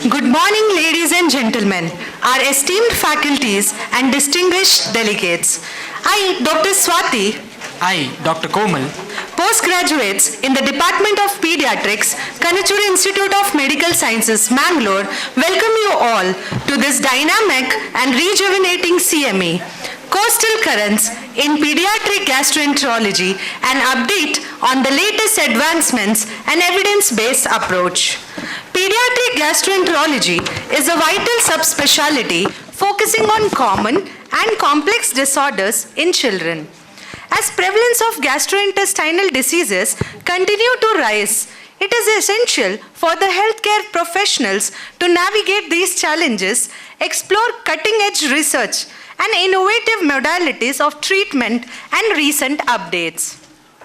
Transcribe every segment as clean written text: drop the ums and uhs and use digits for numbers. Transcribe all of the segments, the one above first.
Good morning, ladies and gentlemen, our esteemed faculties and distinguished delegates. I, Dr. Swati, I, Dr. Komal, postgraduates in the Department of Pediatrics, Kanachur Institute of Medical Sciences, Mangalore, welcome you all to this dynamic and rejuvenating CME. Coastal Currents in Pediatric Gastroenterology, an update on the latest advancements and evidence-based approach. Pediatric gastroenterology is a vital subspecialty focusing on common and complex disorders in children. As prevalence of gastrointestinal diseases continue to rise, it is essential for the healthcare professionals to navigate these challenges, explore cutting-edge research, and innovative modalities of treatment and recent updates.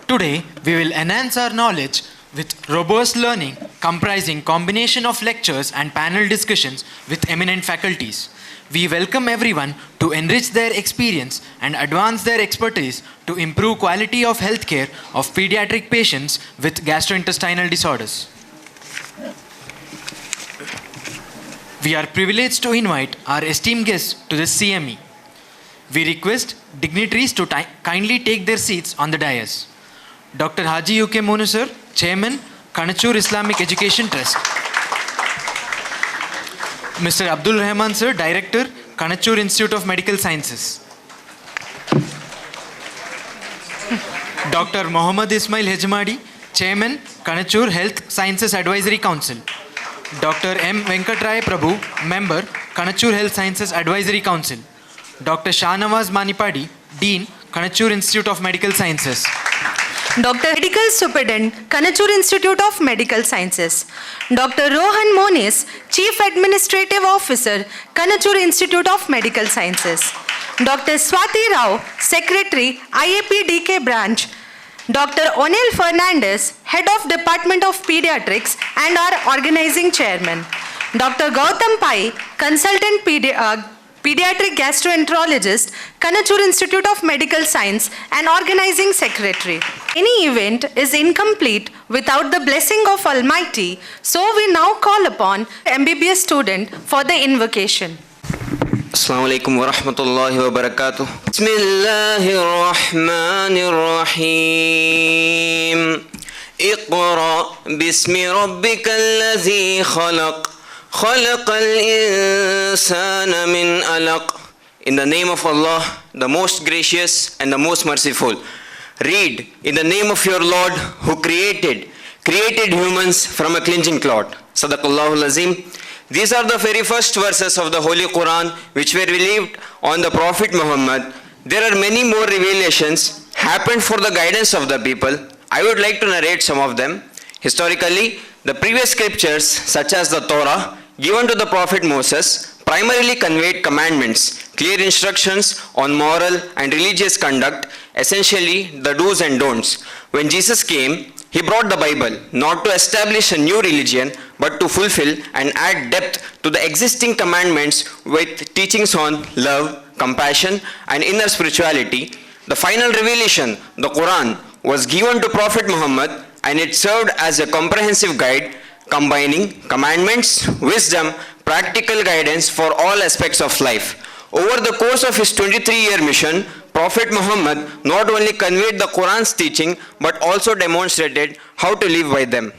Today we will enhance our knowledge with robust learning comprising combination of lectures and panel discussions with eminent faculties. We welcome everyone to enrich their experience and advance their expertise to improve quality of healthcare of pediatric patients with gastrointestinal disorders. We are privileged to invite our esteemed guests to this CME. We request dignitaries to kindly take their seats on the dais. Dr. Haji UK Monu sir, Chairman, Kanachur Islamic Education Trust. Mr. Abdul Rahman sir, Director, Kanachur Institute of Medical Sciences. Dr. Mohammad Ismail Hejmadi, Chairman, Kanachur Health Sciences Advisory Council. Dr. M. Venkatray Prabhu, Member, Kanachur Health Sciences Advisory Council. Dr. Shahnawaz Manipadi, Dean, Kanachur Institute of Medical Sciences. Dr. Medical Superintendent, Kanachur Institute of Medical Sciences. Dr. Rohan Monis, Chief Administrative Officer, Kanachur Institute of Medical Sciences. Dr. Swati Rao, Secretary, IAPDK Branch. Dr. Onil Fernandez, Head of Department of Pediatrics and our Organizing Chairman. Dr. Gautam Pai, Consultant Pediatric Gastroenterologist, Kanachur Institute of Medical Science and Organizing Secretary. Any event is incomplete without the blessing of Almighty, so we now call upon MBBS student for the invocation. Assalamu alaikum wa rahmatullahi wa barakatuh. Bismillahir Rahmanir Rahim. Iqra bismi rabbikal ladzi khalaq. خَلَقَ الْإِنسَانَ مِنْ أَلَقٍ. In the name of Allah, the most gracious and the most merciful. Read, in the name of your Lord who created humans from a cleansing clot. Sadaqallahu Azim. These are the very first verses of the Holy Quran which were revealed on the Prophet Muhammad. There are many more revelations happened for the guidance of the people. I would like to narrate some of them. Historically, the previous scriptures such as the Torah given to the Prophet Moses primarily conveyed commandments, clear instructions on moral and religious conduct, essentially the do's and don'ts. When Jesus came, he brought the Bible not to establish a new religion but to fulfill and add depth to the existing commandments with teachings on love, compassion and inner spirituality. The final revelation, the Quran, was given to Prophet Muhammad and it served as a comprehensive guide combining commandments, wisdom, practical guidance for all aspects of life. Over the course of his 23-year mission, Prophet Muhammad not only conveyed the Quran's teaching but also demonstrated how to live by them.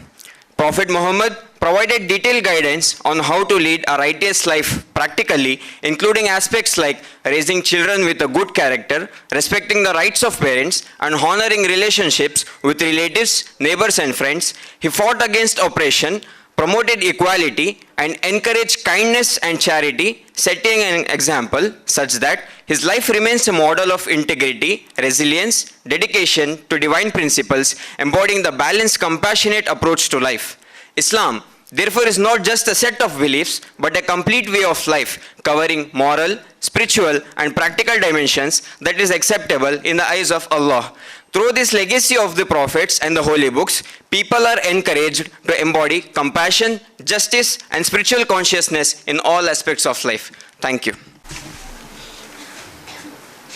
Prophet Muhammad provided detailed guidance on how to lead a righteous life practically, including aspects like raising children with a good character, respecting the rights of parents, and honoring relationships with relatives, neighbors, and friends. He fought against oppression, promoted equality, and encouraged kindness and charity, setting an example such that his life remains a model of integrity, resilience, dedication to divine principles, embodying the balanced, compassionate approach to life. Islam, therefore, is not just a set of beliefs, but a complete way of life, covering moral, spiritual, and practical dimensions that is acceptable in the eyes of Allah. Through this legacy of the prophets and the holy books, people are encouraged to embody compassion, justice, and spiritual consciousness in all aspects of life. Thank you.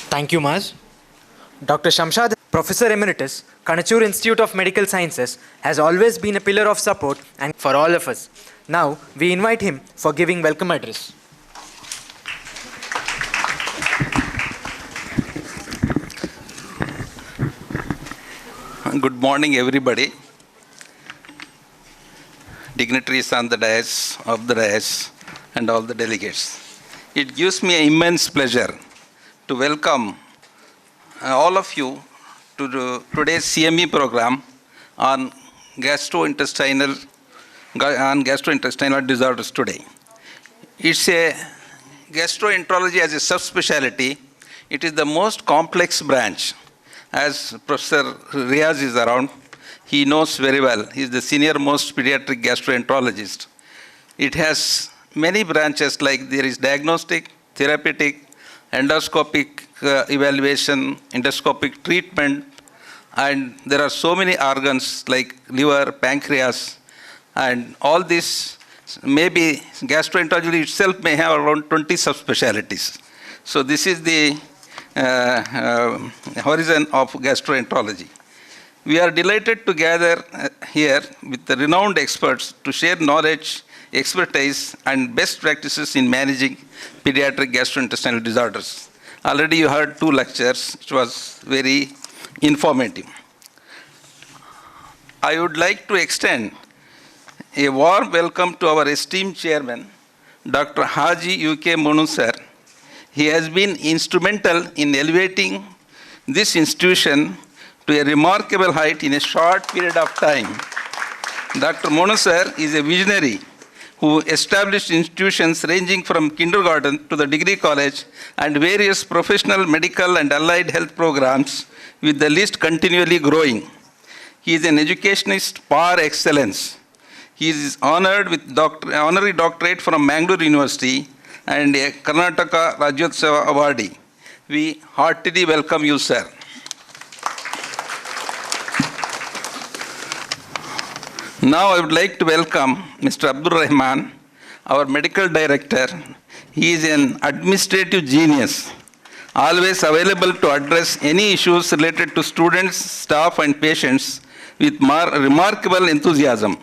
Thank you, Maz. Dr. Shamshad, Professor Emeritus, Kanachur Institute of Medical Sciences, has always been a pillar of support and for all of us. Now, we invite him for giving welcome address. Good morning, everybody. Dignitaries on the dais, and all the delegates. It gives me immense pleasure to welcome all of you to today's CME program on gastrointestinal disorders today. It's a gastroenterology as a subspecialty. It is the most complex branch. As Professor Riaz is around, he knows very well. He is the senior most pediatric gastroenterologist. It has many branches, like there is diagnostic, therapeutic, endoscopic evaluation, endoscopic treatment, and there are so many organs like liver, pancreas, and all this. Maybe gastroenterology itself may have around 20 subspecialties. So this is the horizon of gastroenterology. We are delighted to gather here with the renowned experts to share knowledge, expertise, and best practices in managing pediatric gastrointestinal disorders. Already you heard 2 lectures, which was very informative. I would like to extend a warm welcome to our esteemed chairman, Dr. Haji UK Monu sir. He has been instrumental in elevating this institution to a remarkable height in a short period of time. Dr. Monu sir is a visionary who established institutions ranging from kindergarten to the degree college and various professional, medical, and allied health programs, with the list continually growing. He is an educationist par excellence. He is honored with honorary doctorate from Mangalore University and a Karnataka Rajyotsava awardee. We heartily welcome you, sir. Now I would like to welcome Mr. Abdul Rahman, our medical director. He is an administrative genius, always available to address any issues related to students, staff, and patients with remarkable enthusiasm.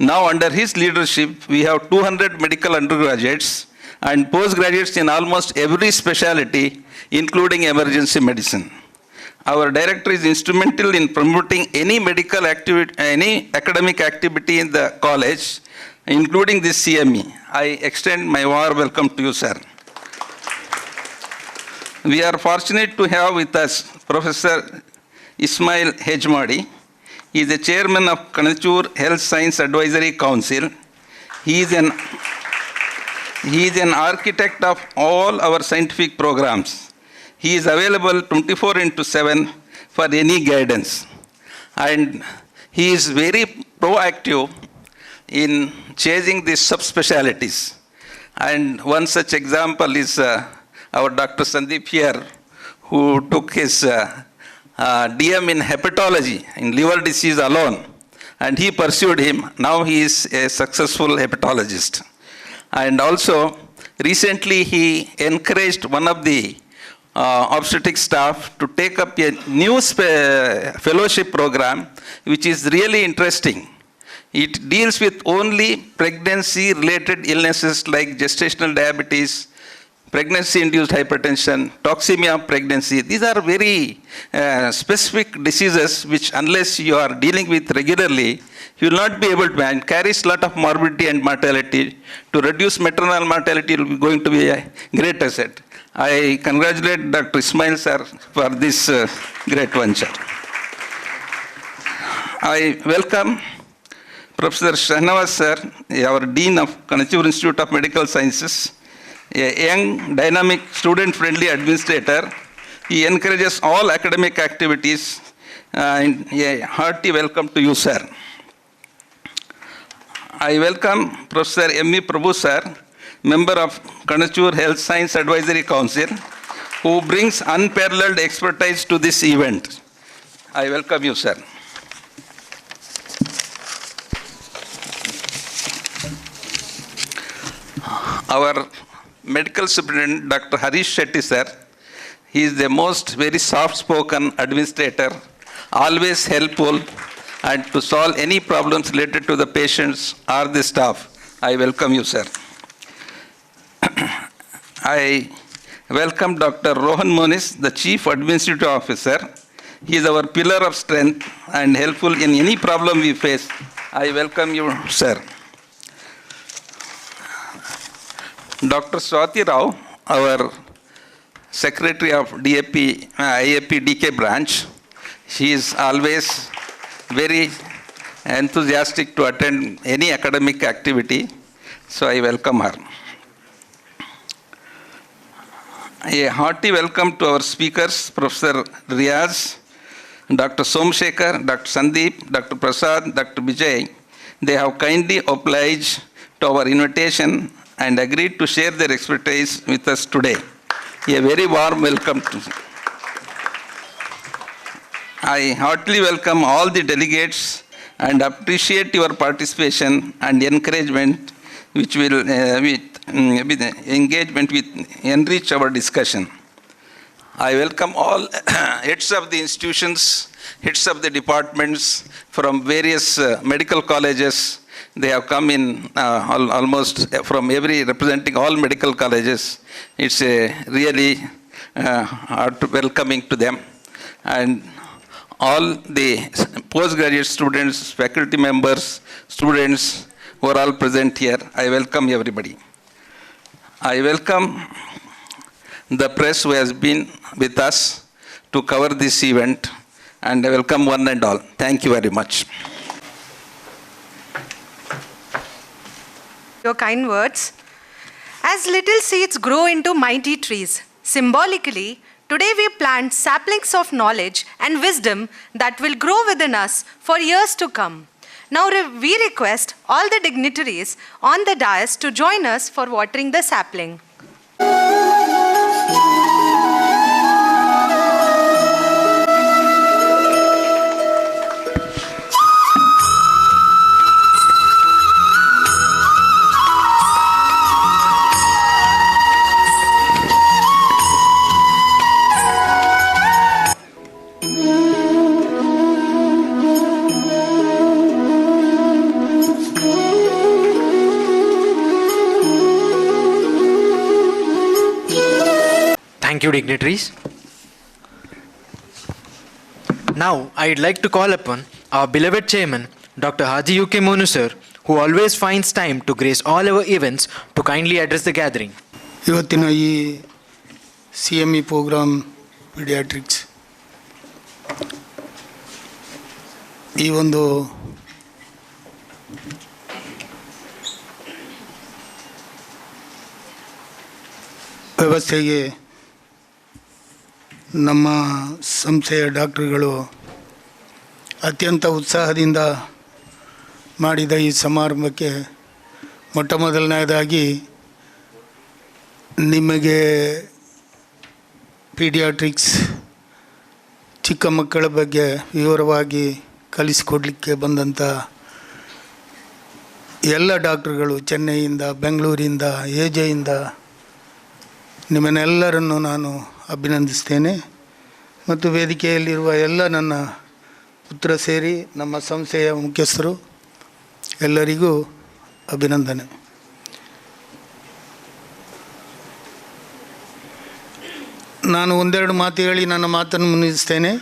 Now, under his leadership, we have 200 medical undergraduates and postgraduates in almost every specialty, including emergency medicine. Our director is instrumental in promoting any medical activity, any academic activity in the college, including this CME. I extend my warm welcome to you, sir. We are fortunate to have with us Professor Ismail Hejmadi. He is the chairman of Kanachur Health Science Advisory Council. He is an architect of all our scientific programs. He is available 24/7 for any guidance. And he is very proactive in chasing these subspecialties. And one such example is our Dr. Sandeep here, who took his DM in hepatology, in liver disease alone, and he pursued him. Now he is a successful hepatologist. And also, recently he encouraged one of the obstetric staff to take up a new fellowship program, which is really interesting. It deals with only pregnancy-related illnesses like gestational diabetes, pregnancy-induced hypertension, toxemia of pregnancy. These are very specific diseases which, unless you are dealing with regularly, you will not be able to manage. Carries a lot of morbidity and mortality. To reduce maternal mortality will be going to be a great asset. I congratulate Dr. Ismail sir for this great venture. I welcome Professor Shahnawaz sir, our Dean of Kanachur Institute of Medical Sciences, a young, dynamic, student-friendly administrator. He encourages all academic activities, and a hearty welcome to you, sir. I welcome Professor M.E. Prabhu, sir, member of Kanachur Health Science Advisory Council, who brings unparalleled expertise to this event. I welcome you, sir. Our medical superintendent, Dr. Harish Shetty, sir, he is the most very soft-spoken administrator, always helpful, and to solve any problems related to the patients or the staff. I welcome you, sir. I welcome Dr. Rohan Monis, the Chief Administrative Officer. He is our pillar of strength and helpful in any problem we face. I welcome you, sir. Dr. Swati Rao, our Secretary of IAP DK branch. She is always very enthusiastic to attend any academic activity, so I welcome her. A hearty welcome to our speakers, Professor Riaz, Dr. Somshekar, Dr. Sandeep, Dr. Prasad, Dr. Vijay. They have kindly obliged to our invitation and agreed to share their expertise with us today. A very warm welcome to you. I heartily welcome all the delegates and appreciate your participation and encouragement, which will with engagement with enrich our discussion. I welcome all heads of the institutions, heads of the departments from various medical colleges. They have come in almost from representing all medical colleges. It's a really welcoming to them. And all the postgraduate students, faculty members, students who are all present here, I welcome everybody. I welcome the press who has been with us to cover this event, and I welcome one and all. Thank you very much. Your kind words. As little seeds grow into mighty trees, symbolically, today we plant saplings of knowledge and wisdom that will grow within us for years to come. Now we request all the dignitaries on the dais to join us for watering the sapling. Thank you, dignitaries. Now, I'd like to call upon our beloved chairman, Dr. Haji UK Monu sir, who always finds time to grace all our events, to kindly address the gathering. ಇವತ್ತಿನ ಈ CME program paediatrics ಈ ಒಂದು ವ್ಯವಸ್ಥೆಗೆ ನಮ್ಮ ಸಂಸ್ಥೆಯ ಡಾಕ್ಟರ್ಗಳು ಅತ್ಯಂತ ಉತ್ಸಾಹದಿಂದ ಮಾಡಿದ ಈ ಸಮಾರಂಭಕ್ಕೆ ಮೊಟ್ಟ ಮೊದಲನೇದಾಗಿ ನಿಮಗೆ ಪೀಡಿಯಾಟ್ರಿಕ್ಸ್ ಚಿಕ್ಕ ಮಕ್ಕಳ ಬಗ್ಗೆ ವಿವರವಾಗಿ ಕಲಿಸಿಕೊಡ್ಲಿಕ್ಕೆ ಬಂದಂಥ ಎಲ್ಲ ಡಾಕ್ಟರ್ಗಳು, ಚೆನ್ನೈಯಿಂದ, ಬೆಂಗಳೂರಿಂದ, ಎಜೆಯಿಂದ ನಿಮ್ಮನ್ನೆಲ್ಲರನ್ನು ನಾನು ಅಭಿನಂದಿಸ್ತೇನೆ. ಮತ್ತು ವೇದಿಕೆಯಲ್ಲಿರುವ ಎಲ್ಲ ನನ್ನ ಪುತ್ರ ಸೇರಿ ನಮ್ಮ ಸಂಸ್ಥೆಯ ಮುಖ್ಯಸ್ಥರು ಎಲ್ಲರಿಗೂ ಅಭಿನಂದನೆ. ನಾನು ಒಂದೆರಡು ಮಾತು ಹೇಳಿ ನನ್ನ ಮಾತನ್ನು ಮುಗಿಸ್ತೇನೆ.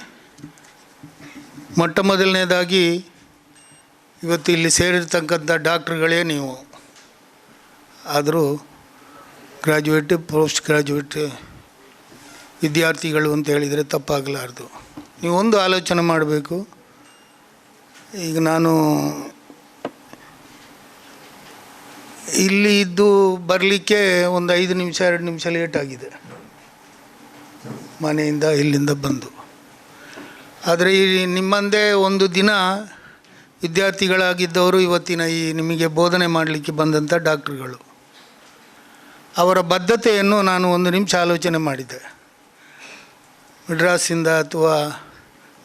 ಮೊಟ್ಟ ಮೊದಲನೇದಾಗಿ ಇವತ್ತು ಇಲ್ಲಿ ಸೇರಿರ್ತಕ್ಕಂಥ ಡಾಕ್ಟ್ರುಗಳೇ ನೀವು, ಆದರೂ ಗ್ರ್ಯಾಜುಯೇಟ್, ಪೋಸ್ಟ್ ಗ್ರ್ಯಾಜುಯೇಟ್ ವಿದ್ಯಾರ್ಥಿಗಳು ಅಂತ ಹೇಳಿದರೆ ತಪ್ಪಾಗಲಾರ್ದು. ನೀವು ಒಂದು ಆಲೋಚನೆ ಮಾಡಬೇಕು. ಈಗ ನಾನು ಇಲ್ಲಿ ಇದ್ದು ಬರಲಿಕ್ಕೆ ಒಂದು 5 ನಿಮಿಷ 2 ನಿಮಿಷ ಲೇಟಾಗಿದೆ ಮನೆಯಿಂದ ಇಲ್ಲಿಂದ ಬಂದು. ಆದರೆ ಈ ನಿಮ್ಮಂದೇ ಒಂದು ದಿನ ವಿದ್ಯಾರ್ಥಿಗಳಾಗಿದ್ದವರು ಇವತ್ತಿನ ಈ ನಿಮಗೆ ಬೋಧನೆ ಮಾಡಲಿಕ್ಕೆ ಬಂದಂಥ ಡಾಕ್ಟ್ರುಗಳು, ಅವರ ಬದ್ಧತೆಯನ್ನು ನಾನು 1 ನಿಮಿಷ ಆಲೋಚನೆ ಮಾಡಿದ್ದೆ. ಮಡ್ರಾಸಿಂದ ಅಥವಾ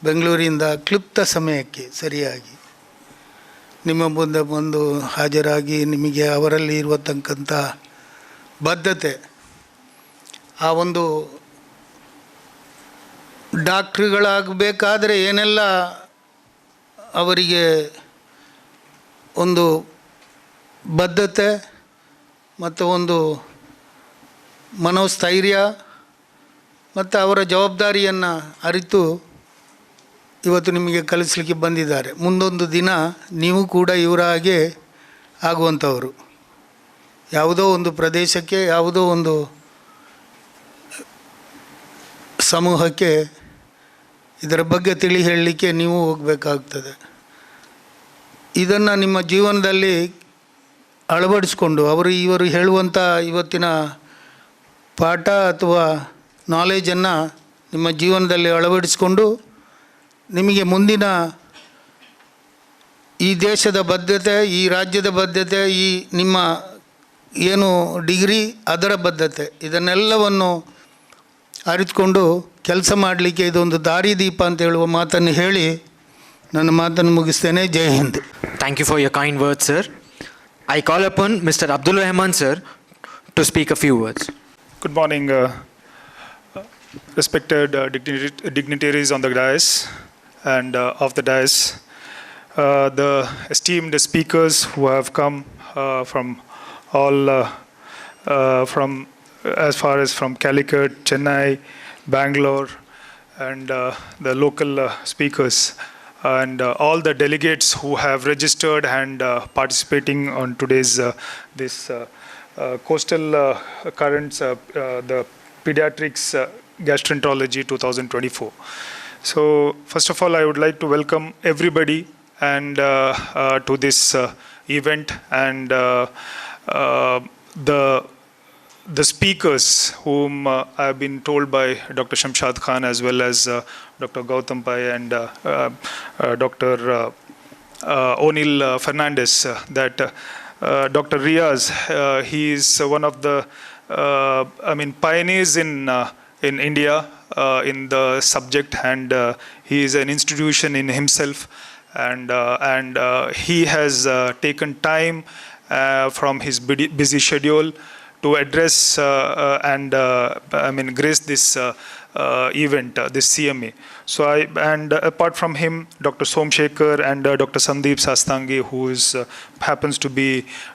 ಬೆಂಗಳೂರಿಂದ ಕ್ಲುಪ್ತ ಸಮಯಕ್ಕೆ ಸರಿಯಾಗಿ ನಿಮ್ಮ ಮುಂದೆ ಬಂದು ಹಾಜರಾಗಿ ನಿಮಗೆ ಅವರಲ್ಲಿ ಇರತಕ್ಕಂಥ ಬದ್ಧತೆ, ಆ ಒಂದು ಡಾಕ್ಟ್ರುಗಳಾಗಬೇಕಾದ್ರೆ ಏನೆಲ್ಲ ಅವರಿಗೆ ಒಂದು ಬದ್ಧತೆ ಮತ್ತು ಒಂದು ಮನೋಸ್ಥೈರ್ಯ ಮತ್ತು ಅವರ ಜವಾಬ್ದಾರಿಯನ್ನು ಅರಿತು ಇವತ್ತು ನಿಮಗೆ ಕಲಿಸಲಿಕ್ಕೆ ಬಂದಿದ್ದಾರೆ. ಮುಂದೊಂದು ದಿನ ನೀವು ಕೂಡ ಇವರ ಹಾಗೆ ಆಗುವಂಥವರು. ಯಾವುದೋ ಒಂದು ಪ್ರದೇಶಕ್ಕೆ, ಯಾವುದೋ ಒಂದು ಸಮೂಹಕ್ಕೆ ಇದರ ಬಗ್ಗೆ ತಿಳಿ ಹೇಳಲಿಕ್ಕೆ ನೀವು ಹೋಗಬೇಕಾಗ್ತದೆ. ಇದನ್ನು ನಿಮ್ಮ ಜೀವನದಲ್ಲಿ ಅಳವಡಿಸ್ಕೊಂಡು ಇವರು ಹೇಳುವಂಥ ಇವತ್ತಿನ ಪಾಠ ಅಥವಾ ನಾಲೆಜನ್ನು ನಿಮ್ಮ ಜೀವನದಲ್ಲಿ ಅಳವಡಿಸಿಕೊಂಡು ನಿಮಗೆ ಮುಂದಿನ ಈ ದೇಶದ ಬದ್ಧತೆ, ಈ ರಾಜ್ಯದ ಬದ್ಧತೆ, ಈ ನಿಮ್ಮ ಏನು ಡಿಗ್ರಿ ಅದರ ಬದ್ಧತೆ, ಇದನ್ನೆಲ್ಲವನ್ನು ಅರಿತುಕೊಂಡು ಕೆಲಸ ಮಾಡಲಿಕ್ಕೆ ಇದೊಂದು ದಾರಿದೀಪ ಅಂತ ಹೇಳುವ ಮಾತನ್ನು ಹೇಳಿ ನನ್ನ ಮಾತನ್ನು ಮುಗಿಸ್ತೇನೆ. ಜೈ Hind. Thank you for your kind words, sir. I call upon Mr. Abdul Rahman, sir, to speak a few words. Good morning, respected dignitaries on the dais and off the dais, the esteemed speakers who have come from all, from as far as from Calicut, Chennai, Bangalore, and the local speakers, and all the delegates who have registered and participating on today's this Costal Currents, the Pediatrics Gastroenterology 2024. So first of all, I would like to welcome everybody and to this event, and the speakers whom I have been told by Dr. Shamshad Khan as well as Dr. Gautam Pai and Dr. Onil Fernandez, that Dr. Riaz, he is one of the pioneers in India in the subject, and he is an institution in himself, and he has taken time from his busy schedule to address and grace this event, this CME. So apart from him, Dr. Somshekhar and Dr. Sandeep Sastangi, who happens to be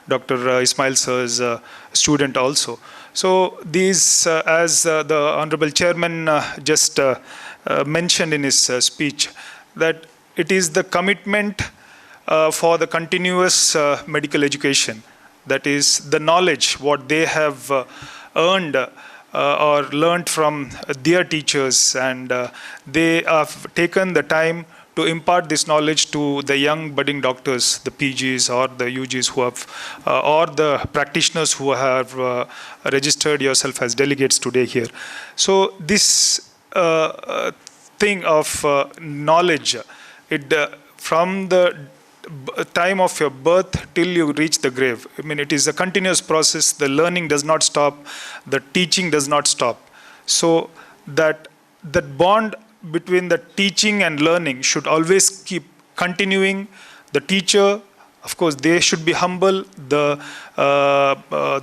Dr. Ismail sir's student also. So these, as the Honorable Chairman just mentioned in his speech, that it is the commitment for the continuous medical education. That is the knowledge what they have earned or learned from their teachers, and they have taken the time to impart this knowledge to the young budding doctors, the PGs or the UGs who have, or the practitioners who have registered yourself as delegates today here. So this thing of knowledge, it from the time of your birth till you reach the grave. It is a continuous process. The learning does not stop. The teaching does not stop. So that bond between the teaching and learning should always keep continuing. The teacher, of course, they should be humble. The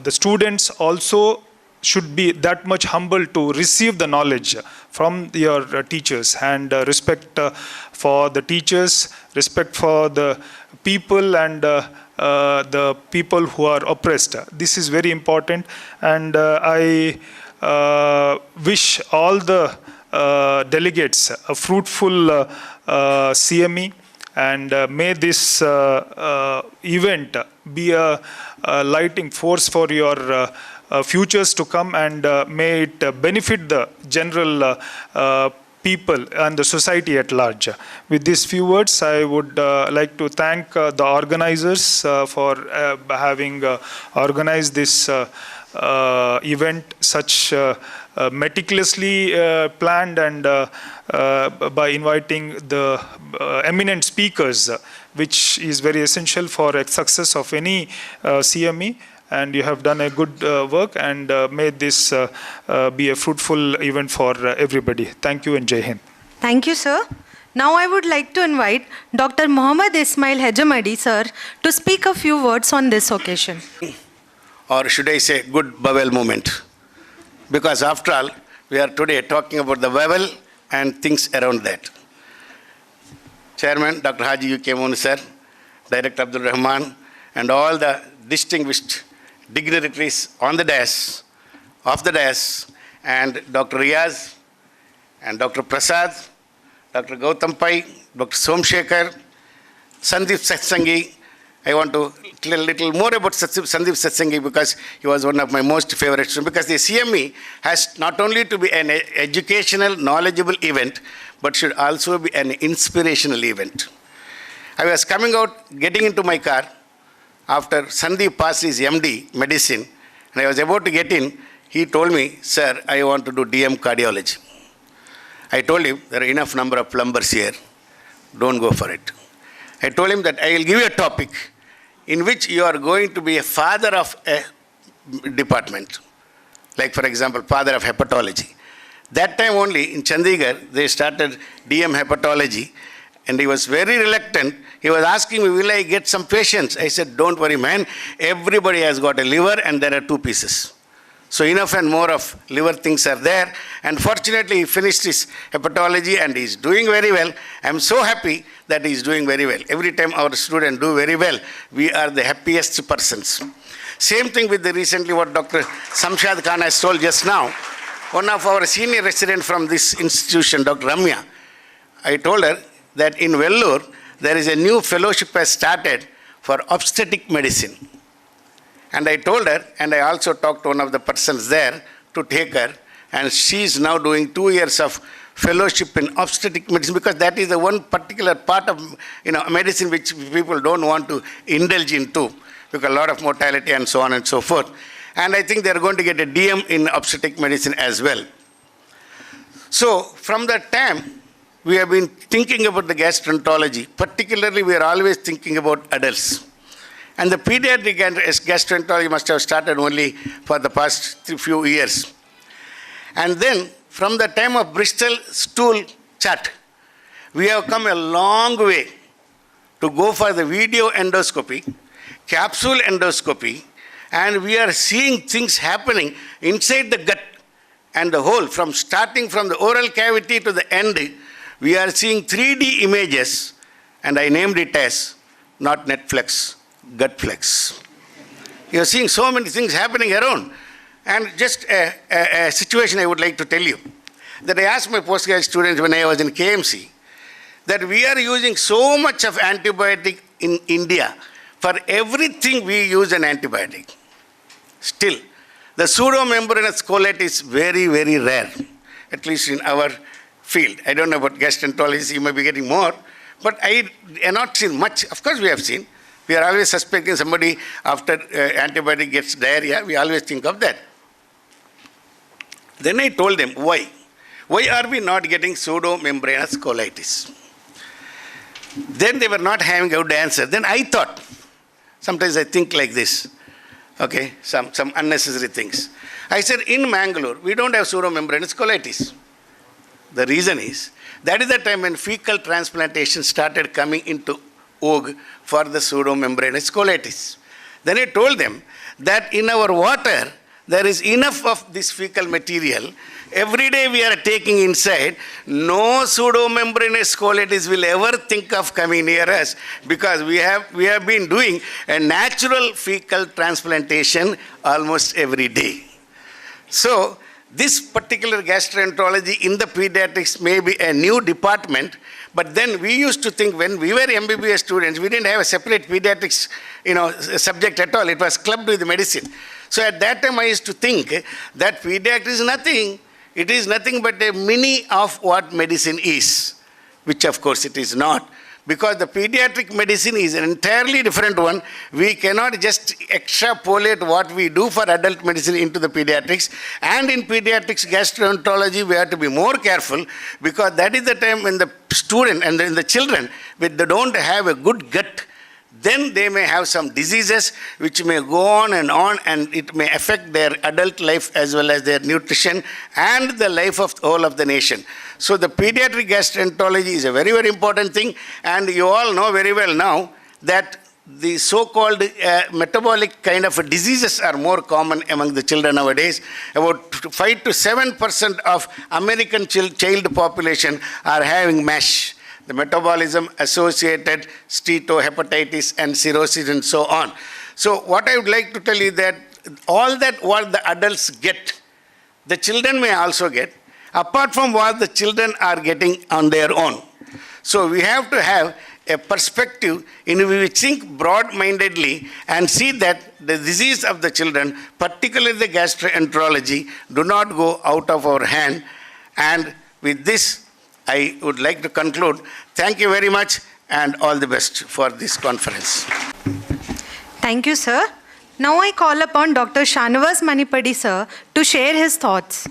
students also should be that much humble to receive the knowledge from your teachers, and respect for the teachers, respect for the people and the people who are oppressed. This is very important, and I wish all the delegates a fruitful CME, and may this event be a lighting force for your futures to come, and may it benefit the general people and the society at large. With these few words, I would like to thank the organizers for having organized this event such meticulously planned, and by inviting the eminent speakers, which is very essential for a success of any CME. And you have done a good work, and may this be a fruitful event for everybody. Thank you, and Jai Hind. Thank you, sir. Now I would like to invite Dr. Muhammad Ismail Hejamadi, sir, to speak a few words on this occasion. Or should I say good bowel movement? Because after all, we are today talking about the bowel and things around that. Chairman Dr. Haji U.K. Moon, sir, Director Abdul Rahman, and all the distinguished dignitaries on the dais, off the dais, and Dr. Riaz, and Dr. Prasad, Dr. Gautam Pai, Dr. Somshekar, Sandeep Satsangi. I want to tell a little more about Sandeep Satsangi because he was one of my most favorite students. Because the CME has not only to be an educational, knowledgeable event, but should also be an inspirational event. I was coming out, getting into my car after Sandeep passed his MD, medicine, and I was about to get in. He told me, "Sir, I want to do DM cardiology." I told him, "There are enough number of plumbers here. Don't go for it." I told him that I will give you a topic in which you are going to be a father of a department. Like, for example, father of hepatology. That time only in Chandigarh, they started DM hepatology, and he was very reluctant. He was asking me, "Will I get some patients?" I said, "Don't worry, man. Everybody has got a liver, and there are two pieces. So enough and more of liver things are there." And fortunately, he finished his hepatology, and he's doing very well. I'm so happy that he's doing very well. Every time our students do very well, we are the happiest persons. Same thing with the recently what Dr. Samshad Khan has told just now. One of our senior residents from this institution, Dr. Ramya, I told her that in Vellore, there is a new fellowship has started for obstetric medicine. And I told her, and I also talked to one of the persons there to take her, and she is now doing 2 years of fellowship in obstetric medicine, because that is the one particular part of medicine which people don't want to indulge into, because a lot of mortality and so on and so forth. And I think they are going to get a DM in obstetric medicine as well. So from that time, we have been thinking about the gastroenterology. Particularly, we are always thinking about adults. And the pediatric gastroenterology must have started only for the past few years. And then, from the time of Bristol stool chart, we have come a long way to go for the video endoscopy, capsule endoscopy, and we are seeing things happening inside the gut and the whole, starting from the oral cavity to the end. We are seeing 3D images, and I named it as not Netflix, Gutflex. You are seeing so many things happening around. And just a situation I would like to tell you, that I asked my postgraduate students when I was in KMC, that we are using so much of antibiotic in India. For everything we use an antibiotic. Still, the pseudomembranous colitis is very, very rare, at least in our field. I don't know about gastroenterology, you may be getting more, but I have not seen much. Of course, we have seen. We are always suspecting somebody after antibiotic gets diarrhea. We always think of that. Then I told them, why? Why are we not getting pseudomembranous colitis? Then they were not having a good answer. Then I thought, sometimes I think like this, okay, some unnecessary things. I said, in Mangalore, we don't have pseudomembranous colitis. The reason is, that is the time when fecal transplantation started coming into vogue for the pseudomembranous colitis. Then I told them that in our water, there is enough of this fecal material. Every day we are taking inside. No pseudomembranous colitis will ever think of coming near us, because we have been doing a natural fecal transplantation almost every day. So this particular gastroenterology in the pediatrics may be a new department, but then we used to think when we were MBBS students, we didn't have a separate pediatrics subject at all. It was clubbed with medicine. So at that time I used to think that pediatrics is nothing. It is nothing but a mini of what medicine is, which of course it is not. Because the pediatric medicine is an entirely different one. We cannot just extrapolate what we do for adult medicine into the pediatrics. And in pediatrics gastroenterology, we have to be more careful, because that is the time when the student and the children, when they don't have a good gut, then they may have some diseases which may go on, and it may affect their adult life as well as their nutrition and the life of all of the nation. So the pediatric gastroenterology is a very, very important thing, and you all know very well now that the so-called metabolic kind of diseases are more common among the children nowadays. About 5 to 7% of American child population are having MASH. the metabolism associated steatohepatitis and cirrhosis and so on. So what I would like to tell you that all that what the adults get, the children may also get, apart from what the children are getting on their own. So we have to have a perspective in which we think broad-mindedly and see that the disease of the children, particularly the gastroenterology, do not go out of our hand. And with this, I would like to conclude. Thank you very much and all the best for this conference. Thank you, sir. Now I call upon Dr. Shanavas Manipadi, sir, to share his thoughts.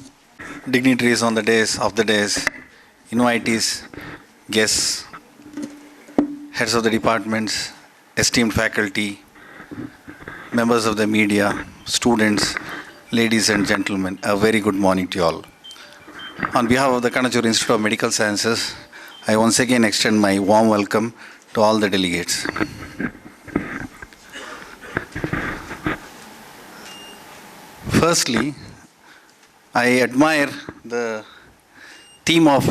Dignitaries on the days, invitees, guests, heads of the departments, esteemed faculty, members of the media, students, ladies and gentlemen, a very good morning to you all. On behalf of the Kanachur Institute of Medical Sciences, I once again extend my warm welcome to all the delegates. Firstly, I admire the theme of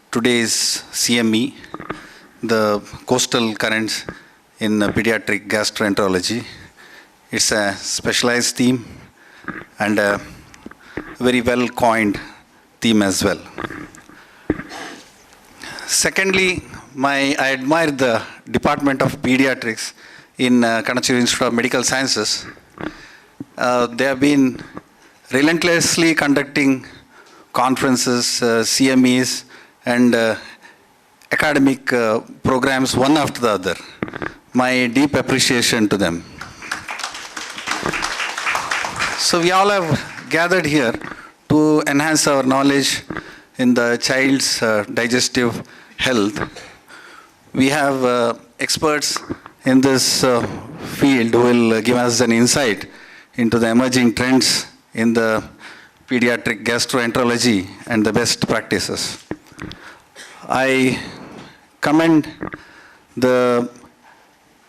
today's CME, the Costal currents in pediatric gastroenterology. It's a specialized theme and a very well coined theme as well. Secondly, I admire the Department of Pediatrics in Kanachur Institute of Medical Sciences. They have been relentlessly conducting conferences, CMEs, and academic programs one after the other. My deep appreciation to them. So we all have gathered here to enhance our knowledge in the child's digestive health. We have experts in this field who will give us an insight into the emerging trends in the pediatric gastroenterology and the best practices. I commend the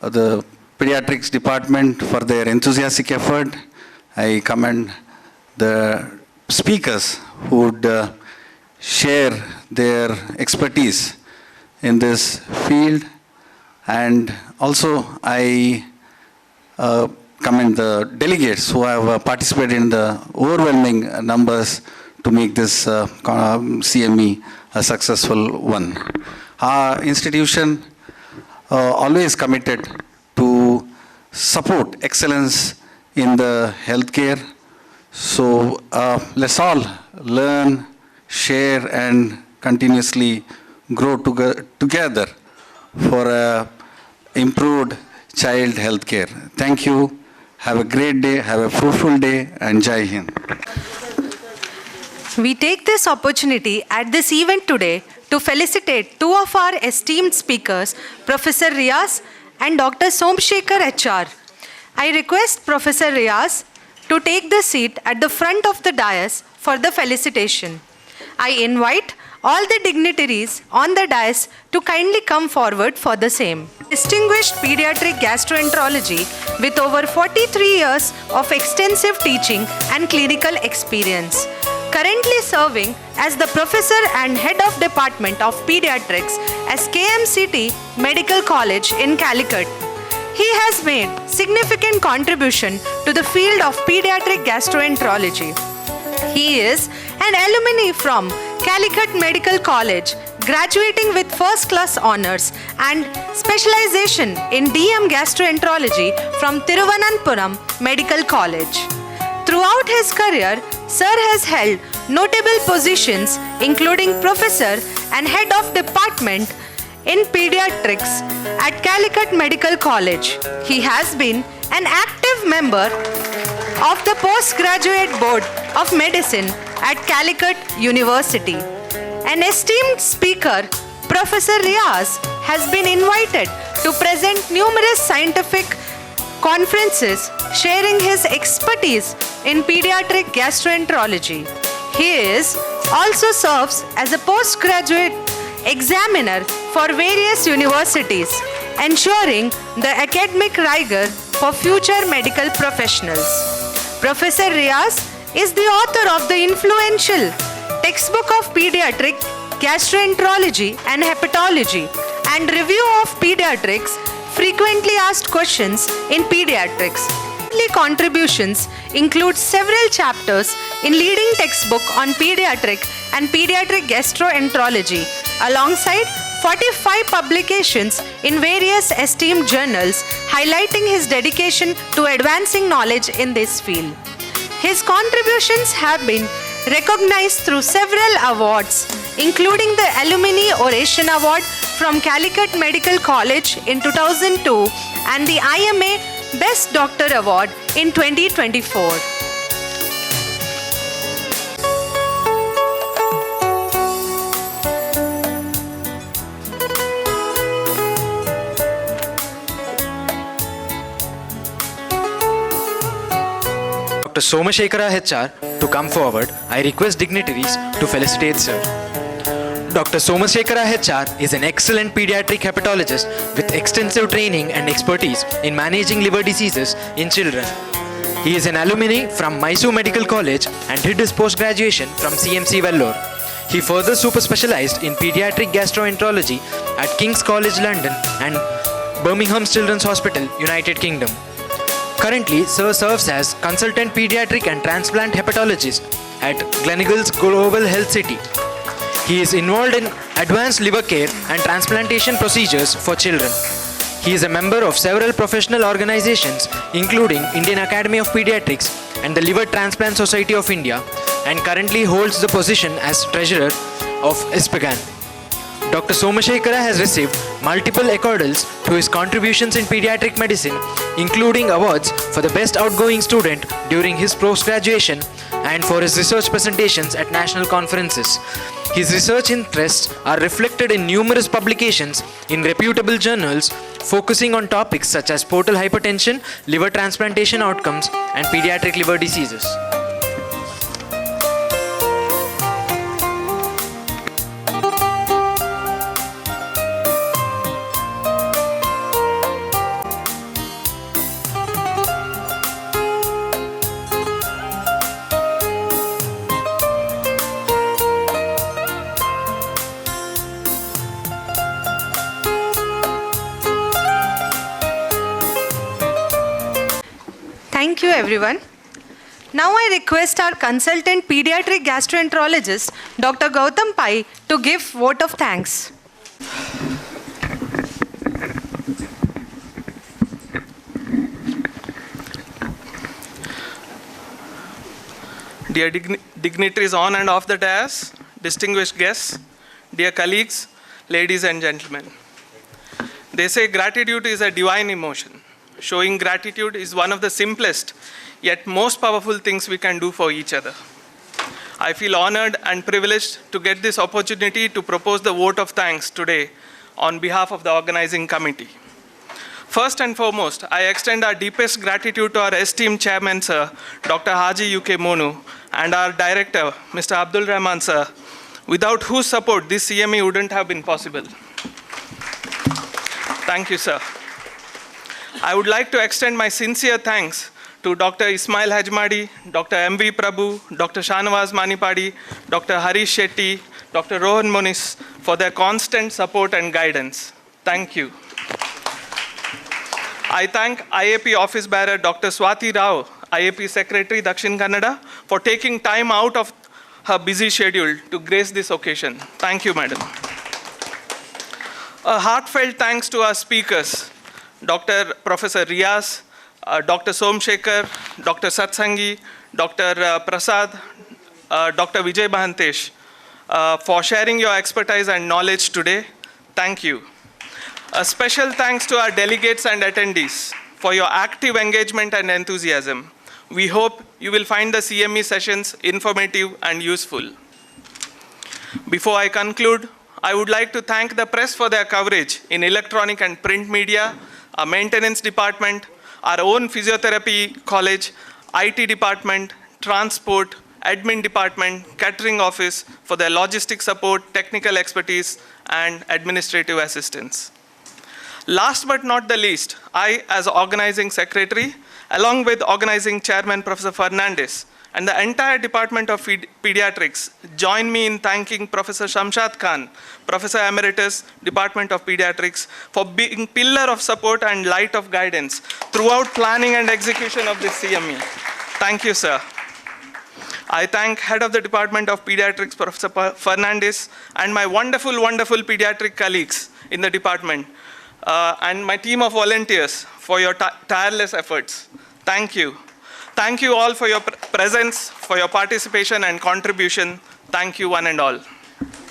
pediatrics department for their enthusiastic effort. I commend the speakers who would share their expertise in this field, and also I commend the delegates who have participated in the overwhelming numbers to make this CME a successful one. Our institution always committed to support excellence in the healthcare. So let's all learn, share, and continuously grow together for improved child healthcare. Thank you. Have a great day, have a fruitful day, and Jai Hind. We take this opportunity at this event today to felicitate two of our esteemed speakers, Professor Riaz and Dr. Somshekar HR. I request Professor Riaz to take the seat at the front of the dais for the felicitation. I invite all the dignitaries on the dais to kindly come forward for the same. Distinguished pediatric gastroenterology with over 43 years of extensive teaching and clinical experience. Currently serving as the professor and head of department of pediatrics at KMCT Medical College in Calicut. He has made significant contribution to the field of pediatric gastroenterology. He is an alumni from Calicut Medical College, graduating with first-class honors and specialization in DM gastroenterology from Thiruvananthapuram Medical College. Throughout his career, Sir has held notable positions including professor and head of department in pediatrics at Calicut Medical College. He has been an active member of the Postgraduate Board of Medicine at Calicut University. An esteemed speaker, Professor Riaz, has been invited to present numerous scientific conferences sharing his expertise in pediatric gastroenterology. He also serves as a postgraduate examiner for various universities, ensuring the academic rigor for future medical professionals. Professor Riaz is the author of the influential textbook of pediatric Gastroenterology and Hepatology, and review of Pediatrics, frequently asked questions in Pediatrics. Contributions include several chapters in leading textbook on Pediatric and Pediatric Gastroenterology, alongside 45 publications in various esteemed journals, highlighting his dedication to advancing knowledge in this field. His contributions have been recognized through several awards, including the Alumni Oration Award from Calicut Medical College in 2002 and the IMA Best Doctor Award in 2024. Dr. Somashekara HR to come forward. I request dignitaries to felicitate sir. Dr. Somashekara HR is an excellent pediatric hepatologist with extensive training and expertise in managing liver diseases in children. He is an alumni from Mysore Medical College and did his post-graduation from CMC Vellore. He further super specialized in pediatric gastroenterology at King's College London and Birmingham Children's Hospital, United Kingdom. Currently, Sir serves as consultant pediatric and transplant hepatologist at Gleneagles Global Health City. He is involved in advanced liver care and transplantation procedures for children. He is a member of several professional organizations, including Indian Academy of Pediatrics and the Liver Transplant Society of India, and currently holds the position as treasurer of ISPGAN. Dr. Somashekara has received multiple accolades to his contributions in pediatric medicine, including awards for the best outgoing student during his post-graduation and for his research presentations at national conferences. His research interests are reflected in numerous publications in reputable journals focusing on topics such as portal hypertension, liver transplantation outcomes, and pediatric liver diseases. Thank you, everyone. Now I request our consultant pediatric gastroenterologist, Dr. Gautam Pai, to give vote of thanks. Dear dignitaries on and off the dais, distinguished guests, dear colleagues, ladies and gentlemen. They say gratitude is a divine emotion. Showing gratitude is one of the simplest yet most powerful things we can do for each other. I feel honored and privileged to get this opportunity to propose the vote of thanks today on behalf of the organizing committee. First and foremost, I extend our deepest gratitude to our esteemed chairman, sir, Dr. Haji UK Monu, and our director, Mr. Abdul Rahman, sir, without whose support this CME wouldn't have been possible. Thank you, sir. I would like to extend my sincere thanks to Dr. Ismail Hajmadi, Dr. M.V. Prabhu, Dr. Shanawaz Manipadi, Dr. Harish Shetty, Dr. Rohan Monis for their constant support and guidance. Thank you. I thank IAP Office Bearer Dr. Swati Rao, IAP Secretary Dakshin Kannada, for taking time out of her busy schedule to grace this occasion. Thank you, madam. A heartfelt thanks to our speakers, Dr. Professor Riaz, Dr. Somshekar, Dr. Satsangi, Dr. Prasad, Dr. Vijay Bahantesh, for sharing your expertise and knowledge today. Thank you. A special thanks to our delegates and attendees for your active engagement and enthusiasm. We hope you will find the CME sessions informative and useful. Before I conclude, I would like to thank the press for their coverage in electronic and print media, our maintenance department, our own physiotherapy college, IT department, transport, admin department, catering office for their logistic support, technical expertise, and administrative assistance. Last but not the least, I, as organizing secretary, along with organizing chairman Professor Fernandez and the entire Department of Pediatrics join me in thanking Professor Shamshad Khan, Professor Emeritus, Department of Pediatrics, for being pillar of support and light of guidance throughout planning and execution of this CME. Thank you, sir. I thank Head of the Department of Pediatrics, Professor Fernandez, and my wonderful, wonderful pediatric colleagues in the department, and my team of volunteers for your tireless efforts. Thank you. Thank you all for your presence, for your participation and contribution. Thank you, one and all.